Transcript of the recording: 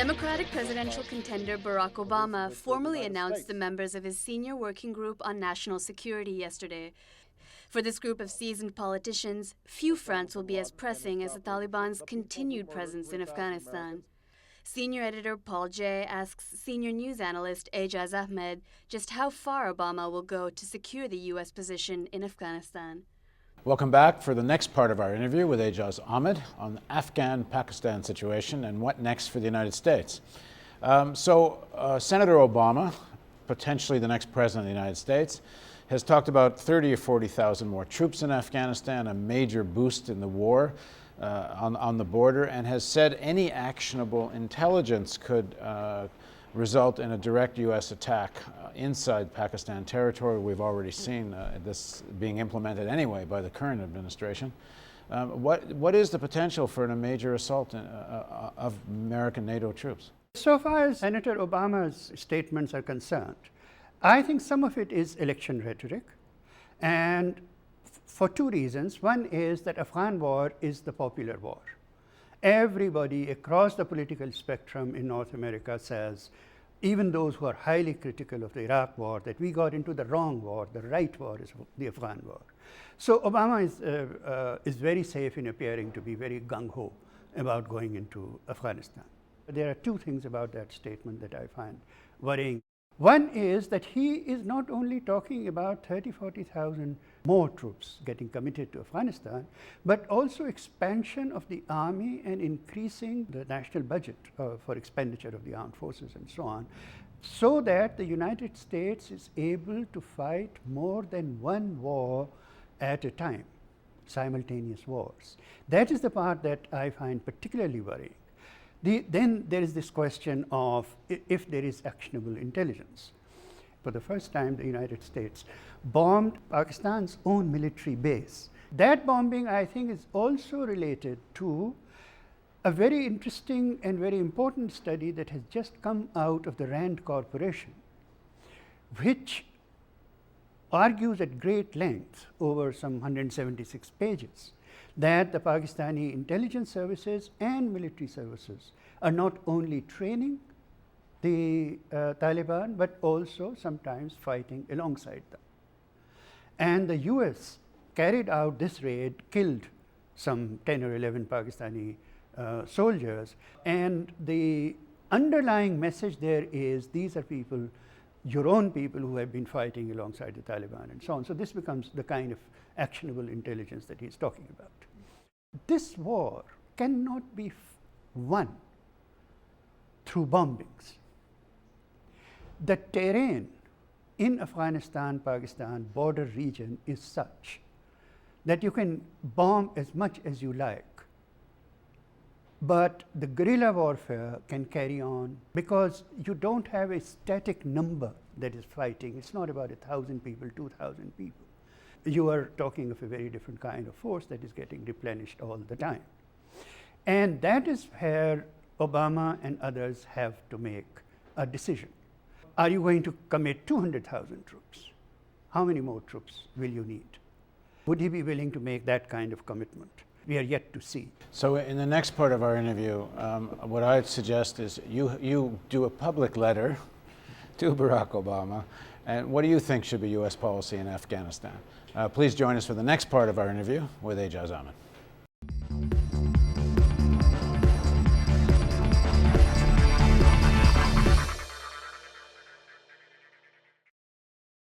Democratic presidential contender Barack Obama formally announced the members of his senior working group on national security yesterday. For this group of seasoned politicians, few fronts will be as pressing as the Taliban's continued presence in Afghanistan. Senior editor Paul Jay asks senior news analyst Aijaz Ahmad just how far Obama will go to secure the U.S. position in Afghanistan. Welcome back for the next part of our interview with Aijaz Ahmad on the Afghan-Pakistan situation and what next for the United States. Senator Obama, potentially the next president of the United States, has talked about 30 or 40,000 more troops in Afghanistan, a major boost in the war on the border, and has said any actionable intelligence could result in a direct U.S. attack inside Pakistan territory. We've already seen this being implemented anyway by the current administration. What is the potential for a major assault of American NATO troops? So far as Senator Obama's statements are concerned, I think some of it is election rhetoric, and for two reasons. One is that Afghan war is the popular war. Everybody across the political spectrum in North America says, even those who are highly critical of the Iraq war, that we got into the wrong war, the right war is the Afghan war. So Obama is very safe in appearing to be very gung-ho about going into Afghanistan. There are two things about that statement that I find worrying. One is that he is not only talking about 30, 40,000 more troops getting committed to Afghanistan, but also expansion of the army and increasing the national budget for expenditure of the armed forces and so on, so that the United States is able to fight more than one war at a time, simultaneous wars. That is the part that I find particularly worrying. Then there is this question of if there is actionable intelligence. For the first time, the United States bombed Pakistan's own military base. That bombing, I think, is also related to a very interesting and very important study that has just come out of the Rand Corporation, which argues at great length over some 176 pages that the Pakistani intelligence services and military services are not only training the Taliban, but also sometimes fighting alongside them. And the US carried out this raid, killed some 10 or 11 Pakistani soldiers, and the underlying message there is these are people, your own people who have been fighting alongside the Taliban and so on. So this becomes the kind of actionable intelligence that he's talking about. This war cannot be won through bombings. The terrain in Afghanistan-Pakistan border region is such that you can bomb as much as you like, but the guerrilla warfare can carry on because you don't have a static number that is fighting. It's not about 1,000 people, 2,000 people. You are talking of a very different kind of force that is getting replenished all the time. And that is where Obama and others have to make a decision. Are you going to commit 200,000 troops? How many more troops will you need? Would he be willing to make that kind of commitment? We are yet to see. So in the next part of our interview, what I'd suggest is you do a public letter to Barack Obama. And what do you think should be U.S. policy in Afghanistan? Please join us for the next part of our interview with Aijaz Ahmad.